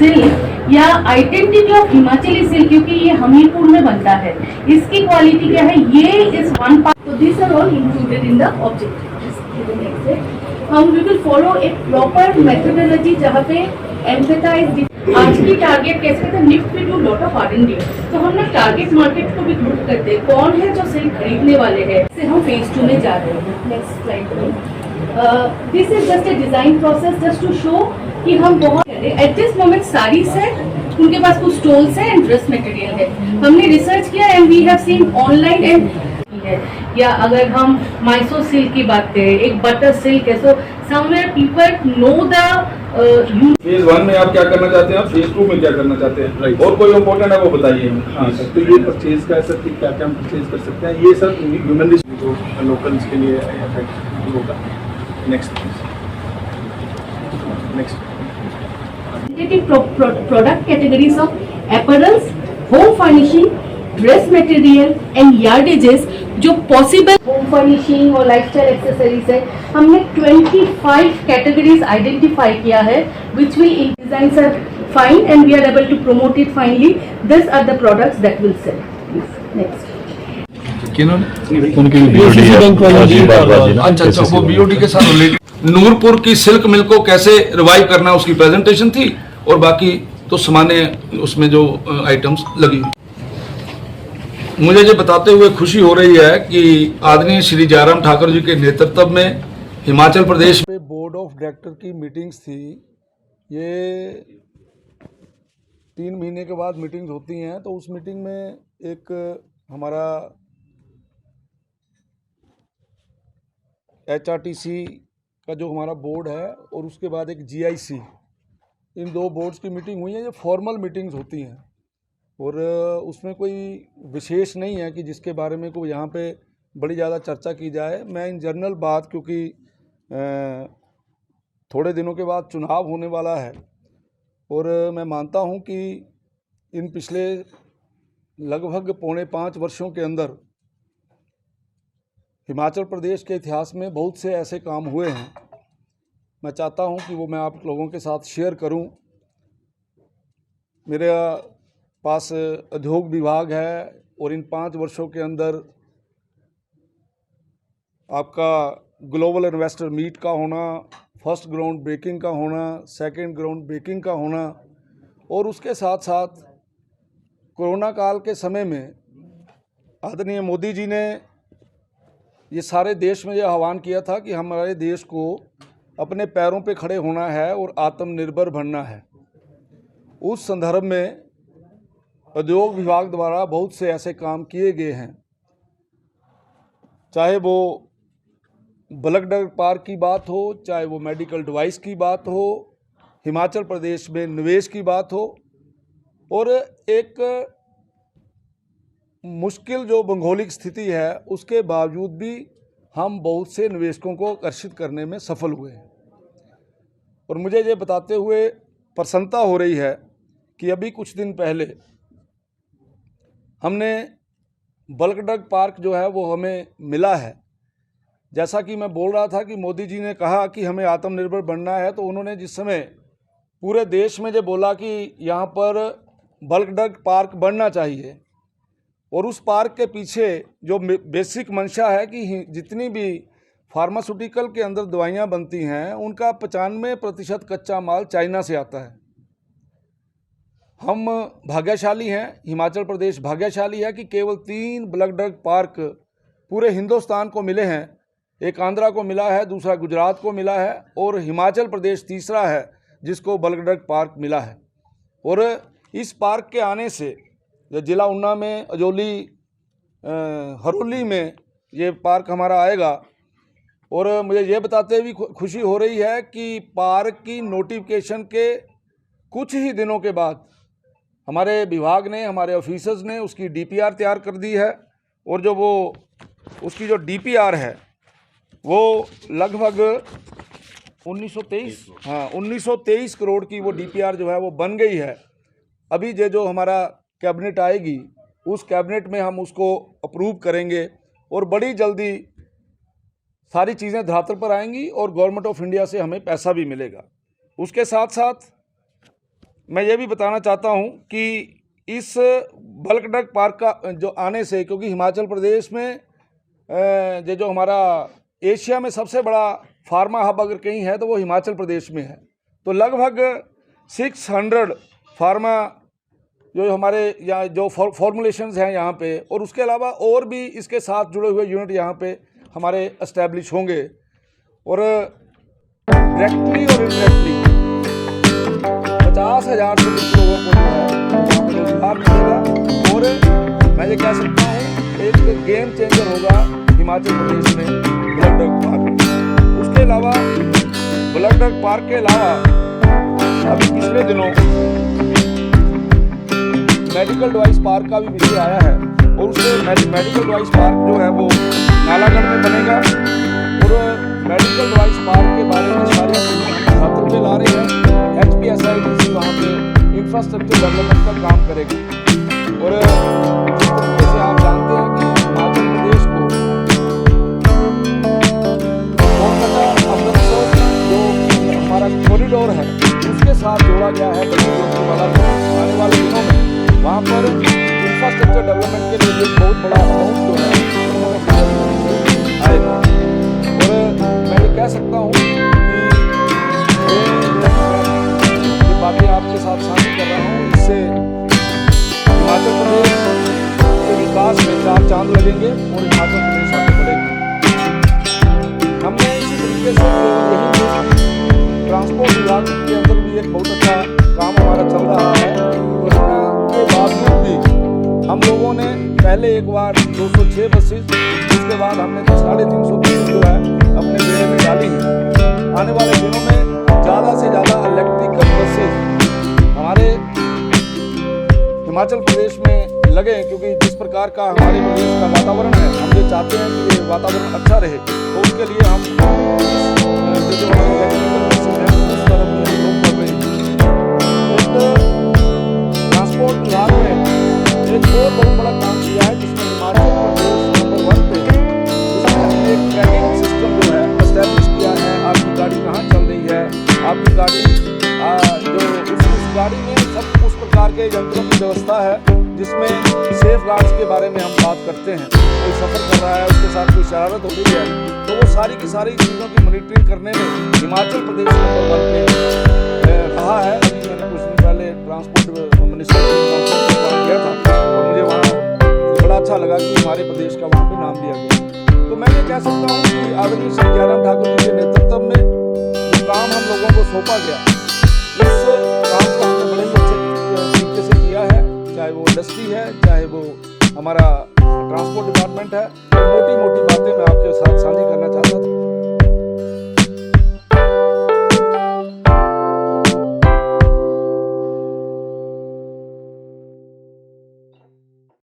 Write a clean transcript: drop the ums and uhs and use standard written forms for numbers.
Silk या identity of Himachali silk, क्योंकि ये हमीरपुर में बनता है, इसकी क्वालिटी क्या है, ये इज वन पार्ट। तो this are all included in the objective. हम वी विल फॉलो एक प्रॉपर मेथोडोलॉजी जहाँ पे एम्फेसाइज। आज की टारगेट कैसे करते हैं, NIFT we do lot of R&D, तो हम ना टारगेट मार्केट को भी ग्रुप करते हैं, कौन है जो सिल्क खरीदने वाले हैं, से हम फेज 2 में जा रहे हैं। Next slide. This is just a design process just to show कि हम बहुत at this moment sari set उनके पास कुछ स्टोल्स है एंड ड्रेस मटेरियल है। हमने रिसर्च किया and we have seen online and है, या अगर हम माइसो सिल्क की बात करें, एक बटर सिल्क है, so somewhere people know the phase 1 में आप क्या करना चाहते हैं, आप फेज 2 में क्या करना चाहते हैं, राइट। और कोई इम्पोर्टेंट है वो बताइए। हाँ सर, तो ये परचेज का सर क्या क्या हम परचेज कर सकते हैं, ये सर ह्यूमन जो लोकल्स के लिए इफेक्ट होगा। Next product categories of apparels, home furnishing, dress material and yardages जो possible home furnishing और lifestyle accessories है, हमने 25 categories identify किया है which will in designs are fine and we are able to promote it finely. These are the products that will sell. Next. अच्छा, वो BOD के साथ रिलेटेड नूरपुर की सिल्क मिल को कैसे रिवाइव करना उसकी प्रेजेंटेशन थी, और बाकी तो सामान्य उसमें जो आइटम्स लगी हुई। मुझे ये बताते हुए खुशी हो रही है कि आदरणीय श्री जयराम ठाकुर जी के नेतृत्व में हिमाचल प्रदेश पे बोर्ड ऑफ डायरेक्टर की मीटिंग्स थी। ये 3 महीने के बाद मीटिंग्स होती हैं, तो उस मीटिंग में एक हमारा HRTC का जो हमारा बोर्ड है और उसके बाद एक GIC, इन 2 बोर्ड्स की मीटिंग हुई है। ये फॉर्मल मीटिंग्स होती हैं और उसमें कोई विशेष नहीं है कि जिसके बारे में कोई यहाँ पे बड़ी ज़्यादा चर्चा की जाए। मैं इन जनरल बात, क्योंकि थोड़े दिनों के बाद चुनाव होने वाला है और मैं मानता हूँ कि इन पिछले लगभग 4.5 वर्षों के अंदर हिमाचल प्रदेश के इतिहास में बहुत से ऐसे काम हुए हैं। मैं चाहता हूं कि वो मैं आप लोगों के साथ शेयर करूं। मेरे पास उद्योग विभाग है और इन 5 वर्षों के अंदर आपका ग्लोबल इन्वेस्टर मीट का होना, फर्स्ट ग्राउंड ब्रेकिंग का होना, सेकंड ग्राउंड ब्रेकिंग का होना, और उसके साथ साथ कोरोना काल के समय में आदरणीय मोदी जी ने ये सारे देश में ये आह्वान किया था कि हमारे देश को अपने पैरों पे खड़े होना है और आत्मनिर्भर बनना है। उस संदर्भ में उद्योग विभाग द्वारा बहुत से ऐसे काम किए गए हैं, चाहे वो बल्क ड्रग पार्क की बात हो, चाहे वो मेडिकल डिवाइस की बात हो, हिमाचल प्रदेश में निवेश की बात हो, और एक मुश्किल जो भौगोलिक स्थिति है उसके बावजूद भी हम बहुत से निवेशकों को आकर्षित करने में सफल हुए हैं। और मुझे ये बताते हुए प्रसन्नता हो रही है कि अभी कुछ दिन पहले हमने बल्क ड्रग पार्क जो है वो हमें मिला है। जैसा कि मैं बोल रहा था कि मोदी जी ने कहा कि हमें आत्मनिर्भर बनना है, तो उन्होंने जिस समय पूरे देश में ये बोला कि यहाँ पर बल्क ड्रग पार्क बनना चाहिए, और उस पार्क के पीछे जो बेसिक मंशा है कि जितनी भी फार्मास्यूटिकल के अंदर दवाइयाँ बनती हैं उनका 95% कच्चा माल चाइना से आता है। हम भाग्यशाली हैं, हिमाचल प्रदेश भाग्यशाली है कि केवल 3 बल्क ड्रग पार्क पूरे हिंदुस्तान को मिले हैं। एक आंध्रा को मिला है, दूसरा गुजरात को मिला है, और हिमाचल प्रदेश तीसरा है जिसको बल्क ड्रग पार्क मिला है। और इस पार्क के आने से जिला ऊना में अजोली हरोली में ये पार्क हमारा आएगा। और मुझे ये बताते हुए भी खुशी हो रही है कि पार्क की नोटिफिकेशन के कुछ ही दिनों के बाद हमारे विभाग ने, हमारे ऑफिसर्स ने उसकी DPR तैयार कर दी है, और जो वो उसकी जो DPR है वो लगभग 1923 करोड़ की वो DPR जो है वो बन गई है। अभी ये जो हमारा कैबिनेट आएगी उस कैबिनेट में हम उसको अप्रूव करेंगे और बड़ी जल्दी सारी चीज़ें धरातल पर आएंगी और गवर्नमेंट ऑफ इंडिया से हमें पैसा भी मिलेगा। उसके साथ साथ मैं ये भी बताना चाहता हूँ कि इस बल्क ड्रग पार्क का जो आने से, क्योंकि हिमाचल प्रदेश में ये जो हमारा एशिया में सबसे बड़ा फार्मा हब अगर कहीं है तो वो हिमाचल प्रदेश में है। तो लगभग 600 फार्मा जो हमारे यहाँ जो फॉर्मुलेशंस हैं यहाँ पे, और उसके अलावा और भी इसके साथ जुड़े हुए यूनिट यहाँ पे हमारे एस्टैब्लिश होंगे, और डायरेक्टली और इनडायरेक्टली 50,000 से अधिक लोगों को रोजगार मिलेगा। और मैं ये कह सकता हूँ एक गेम चेंजर होगा हिमाचल प्रदेश में ब्लड ड्रग पार्क। उसके अलावा ब्लड ड्रग पार्क के अलावा अभी पिछले दिनों मेडिकल डिवाइस पार्क का भी विषय आया है, और उससे मेडिकल डिवाइस पार्क जो है वो नालागढ़ में बनेगा। और मेडिकल डिवाइस पार्क के बारे में सारी छात्र पे ला रहे हैं। HPSIDC वहाँ पे इंफ्रास्ट्रक्चर डेवलपमेंट का काम करेगी। और जिस तरीके से आप जानते हैं कि हिमाचल प्रदेश को कोलकाता अमृतसर जो हमारा कॉरिडोर है उसके साथ जोड़ा गया है। आने वाले दिनों में वहाँ पर इंफ्रास्ट्रक्चर डेवलपमेंट के लिए एक बहुत बड़ा अमाउंट जो है आएगा। और मैं ये कह सकता हूँ कि ये बातें आपके साथ साझा कर रहा हूँ, इससे हिमाचल प्रदेश के विकास में 4 चांद लगेंगे और हिमाचल प्रदेश आगे बढ़ेगी। हमने इसी तरीके से यही ट्रांसपोर्ट विभाग के अंदर भी एक बहुत अच्छा काम हमारा चल रहा है। कोरोना के बावजूद भी हम लोगों ने पहले एक बार 206 बसेस, उसके बाद हमने 350 बसेस जो है अपने बेड़े में डाली है। आने वाले दिनों में ज़्यादा से ज़्यादा इलेक्ट्रिकल बसेस हमारे हिमाचल प्रदेश में लगे, क्योंकि जिस प्रकार का हमारे प्रदेश का वातावरण है, हम ये चाहते हैं कि ये वातावरण अच्छा रहे। तो उसके लिए हम जो इलेक्ट्रिकल बसेस हैं उस तरफ भी लोग कर रहे हैं। ट्रांसपोर्ट विभाग ने एक और बहुत बड़ा काम किया है, जिसमें हिमाचल प्रदेश नंबर 1 पे जिसमें हमने एक ट्रैकिंग सिस्टम जो है एस्टैब्लिश किया है। आपकी गाड़ी कहाँ चल रही है, आपकी गाड़ी जो उस गाड़ी में सब उस प्रकार के यंत्रों की व्यवस्था है, जिसमें सेफ गार्ड्स के बारे में हम बात करते हैं। कोई सफ़र कर रहा है, उसके साथ कोई शरारत हो रही है, तो वो सारी की सारी चीज़ों की मॉनिटरिंग करने में हिमाचल प्रदेश नंबर 1 पे रहा है। अभी मैंने कुछ दिन पहले ट्रांसपोर्ट मिनिस्टर गया था और मुझे वहाँ बड़ा अच्छा लगा कि हमारे प्रदेश का वहाँ पे नाम दिया गया। तो मैं ये कह सकता हूँ कि आदरणीय श्री जयराम ठाकुर जी के नेतृत्व में जो काम हम लोगों को सौंपा गया, उस काम को हमने बड़े ही अच्छे तरीके से किया है। चाहे वो इंडस्ट्री है, चाहे वो हमारा ट्रांसपोर्ट डिपार्टमेंट है। मोटी मोटी बातें मैं आपके साथ साझी